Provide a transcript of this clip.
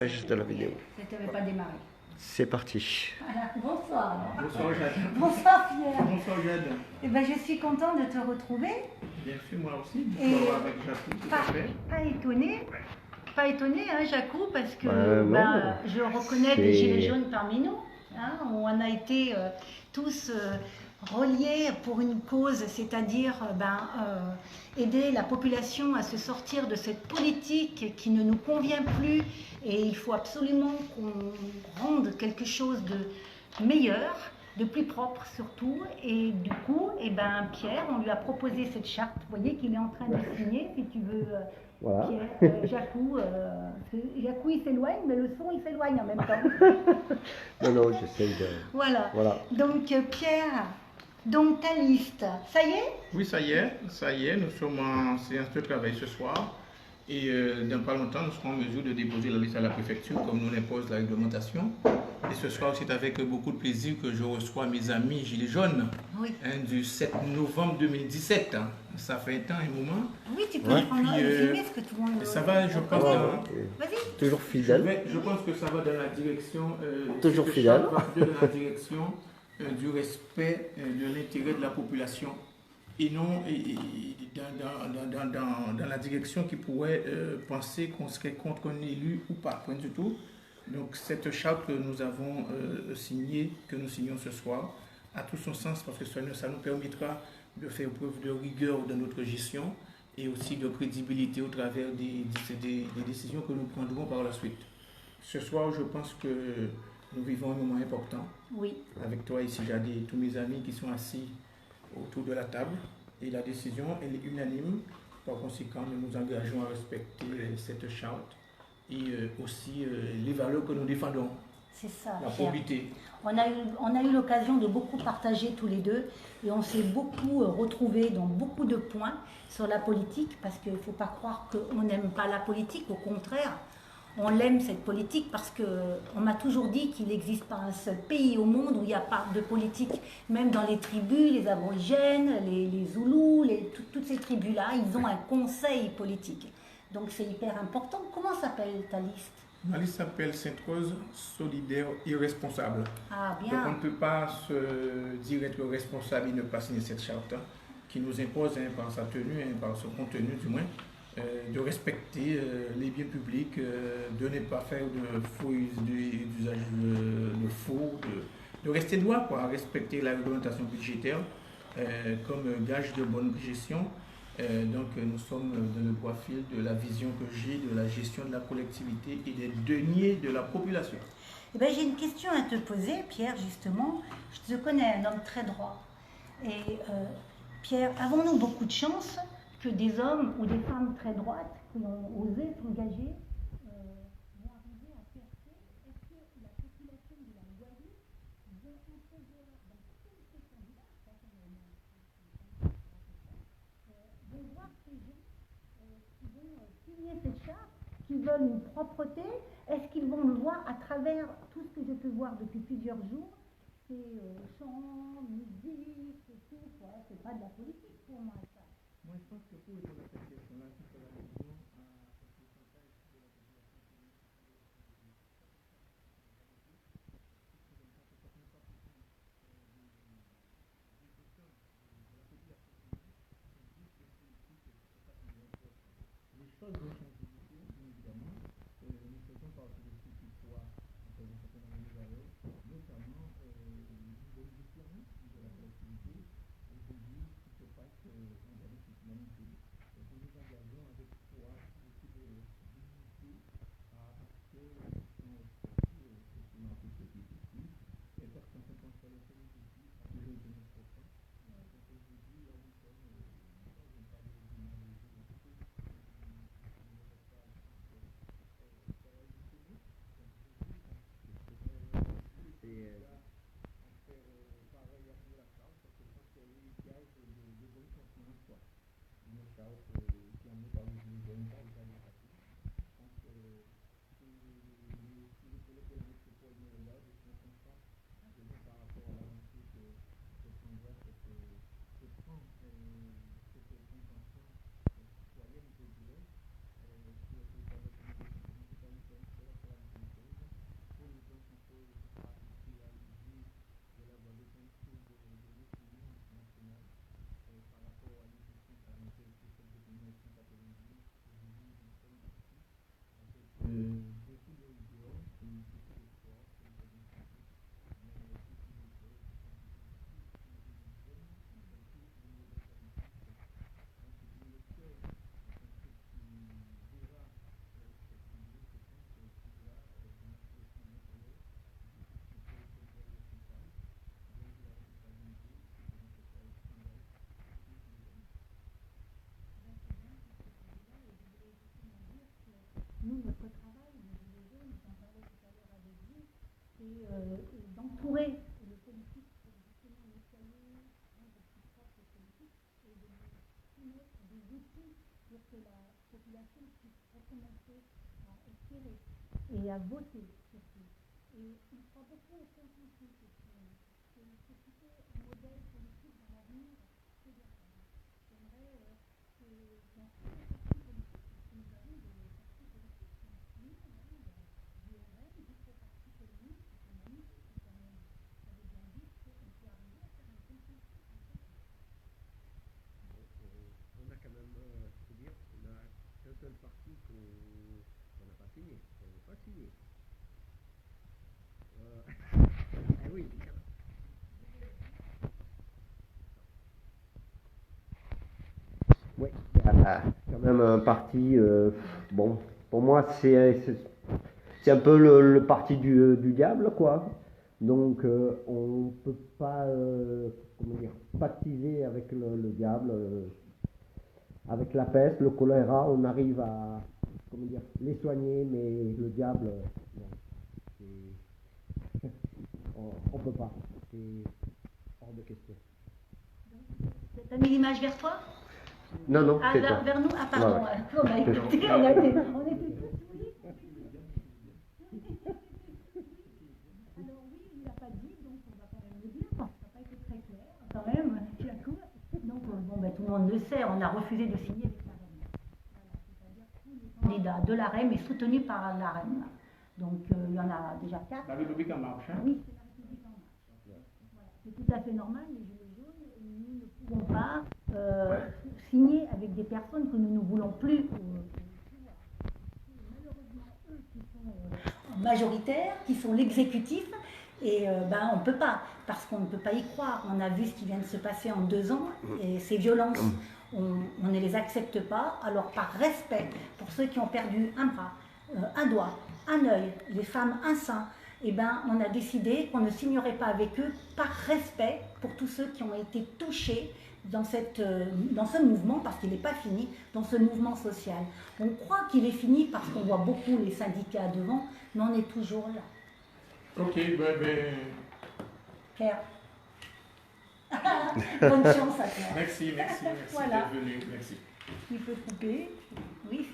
De la vidéo. Ça t'avait pas démarré. C'est parti. Voilà. Bonsoir. Bonsoir Jade. Bonsoir Pierre. Bonsoir Jade. Eh ben, je suis contente de te retrouver. Bien sûr, moi aussi. Et Bonsoir avec Jacques, tout à fait. Pas étonné, hein, Jacou, parce que non, je reconnais des gilets jaunes parmi nous. Hein, on a été tous reliés pour une cause, c'est-à-dire aider la population à se sortir de cette politique qui ne nous convient plus, et il faut absolument qu'on rende quelque chose de meilleur, de plus propre surtout. Et du coup, Pierre, on lui a proposé cette charte. Vous voyez qu'il est en train de signer, si tu veux. Voilà. Pierre, Jacou, il s'éloigne, mais le son il s'éloigne en même temps. Non, j'essaye de... Voilà. Donc Pierre, donc ta liste, ça y est? Oui, ça y est, nous sommes en séance de travail ce soir. Et dans pas longtemps, nous serons en mesure de déposer la liste à la préfecture, comme nous l'impose la réglementation. Et ce soir, c'est avec beaucoup de plaisir que je reçois mes amis Gilets jaunes, oui. Du 7 novembre 2017. Ça fait un moment. Oui, tu peux prendre filmer ce que tout le monde... Ça va, je pense... Vas-y. Toujours fidèle. Je pense que ça va dans la direction... Toujours fidèle. Dans la direction du respect de l'intérêt de la population. Et non dans la direction qui pourrait penser qu'on serait contre un élu ou pas, point du tout. Donc cette charte que nous avons signée, que nous signons ce soir, a tout son sens parce que ça nous permettra de faire preuve de rigueur dans notre gestion et aussi de crédibilité au travers des décisions que nous prendrons par la suite. Ce soir, je pense que nous vivons un moment important. Oui. Avec toi ici, Jade, et tous mes amis qui sont assis autour de la table, et la décision elle est unanime. Par conséquent, nous nous engageons à respecter cette charte et aussi les valeurs que nous défendons. C'est ça. La probité. On a eu l'occasion de beaucoup partager tous les deux, et on s'est beaucoup retrouvés dans beaucoup de points sur la politique, parce qu'il ne faut pas croire qu'on n'aime pas la politique, au contraire. On l'aime cette politique parce qu'on m'a toujours dit qu'il n'existe pas un seul pays au monde où il n'y a pas de politique. Même dans les tribus, les aborigènes, les Zoulous, toutes ces tribus-là, ils ont un conseil politique. Donc c'est hyper important. Comment s'appelle ta liste? Ma liste s'appelle Sainte-Rose, solidaire et responsable. Ah bien. Donc on ne peut pas se dire être responsable et ne pas signer cette charte qui nous impose par sa tenue, par son contenu du moins, de respecter les biens publics, de ne pas faire de faux d'usage de faux, de rester droit, quoi, respecter la réglementation budgétaire comme gage de bonne gestion. Donc nous sommes dans le droit fil de la vision que j'ai de la gestion de la collectivité et des deniers de la population. Eh bien, j'ai une question à te poser, Pierre, justement. Je te connais, un homme très droit. Et Pierre, avons-nous beaucoup de chance que des hommes ou des femmes très droites qui ont osé s'engager vont arriver à percer? Est-ce que la population de la Guadeloupe vont entrevoir dans tous ces candidats, vont voir ces gens qui vont signer cette charte, qui veulent une propreté? Est-ce qu'ils vont le voir à travers tout ce que je peux voir depuis plusieurs jours? C'est chant, musique, tout, ouais, c'est pas de la politique pour moi ça. Moi, je pense que pour répondre à cette question-là, il faut la vision à un pourcentage de la population qui est les choses vont changer, bien évidemment. Nous faisons partie de ceux qui croient en un certain nombre de valeurs, notamment une bonne gestion de la collectivité. Aujourd'hui, ce qui se passe en Guadeloupe, c'est humanité. Donc nous nous engageons avec foi, beaucoup de dignité à ce que nous puissions respecter notre société ici. Et parce qu'en 50 ans, le pays ici a toujours été notre force. Donc aujourd'hui, là où nous sommes, nous n'avons pas de généalogie. Une charte qui est emmenée par les Gilets jaunes par les années passées. Je pense que si les collègues de la métropole me regardent, ils sont contents de nous par rapport à l'avancée que prendra cette convention citoyenne, je dirais, sur le territoire de la communauté. et d'entourer le politique pour justement nettoyer, rendre plus propre le politique et de lui soumettre des outils pour que la population puisse recommencer à espérer et à voter surtout. Et il croit beaucoup au consensus aussi. C'est plutôt un modèle politique dans l'avenir que de rêve. J'aimerais que dans tous les partis politiques, parce que nous avons des partis politiques qui sont unis, du RN jusqu'au parti communiste, qui sont magnifiques quand même. Ça veut bien dire qu'on peut arriver à faire un consensus entre eux. On a quand même, faut dire, on a qu'un seul parti qu'on n'a pas signé. On n'est pas signé. Eh oui. Oui, quand même un parti, bon, pour moi c'est un peu le parti du diable, quoi. Donc on ne peut pas, comment dire, pactiser avec le diable. Avec la peste, le choléra, on arrive à, comment dire, les soigner, mais le diable, non, on ne peut pas, c'est hors de question. T'as mis l'image vers toi? Non, non, Ah, c'est toi. vers nous? Ah, pardon. Ouais. On a écouté, on était tous oui. Alors oui, il l'a pas dit, donc on va quand même le dire. Ça n'a pas été très clair, quand même, tout à coup. Donc, bon, ben, tout le monde le sait, on a refusé de signer avec la REM. Voilà, c'est-à-dire que tous les candidats de la REM est soutenu par la REM. Donc, il y en a déjà 4. La République en marche, hein? Oui, c'est la République en marche. Voilà. C'est tout à fait normal, les Gilets jaunes, nous ne pouvons pas signer avec des personnes que nous ne voulons plus au pouvoir. C'est malheureusement eux qui sont majoritaires, qui sont l'exécutif, et ben, on ne peut pas, parce qu'on ne peut pas y croire. On a vu ce qui vient de se passer en 2 ans, et ces violences, on ne les accepte pas. Alors par respect pour ceux qui ont perdu un bras, un doigt, un œil, les femmes, un sein, eh ben, on a décidé qu'on ne signerait pas avec eux par respect pour tous ceux qui ont été touchés dans ce mouvement, parce qu'il n'est pas fini, dans ce mouvement social. On croit qu'il est fini parce qu'on voit beaucoup les syndicats devant, mais on est toujours là. Ok, ben... Claire. Bonne chance à toi. Merci Voilà. d'être venu, merci. Il peut couper. Oui.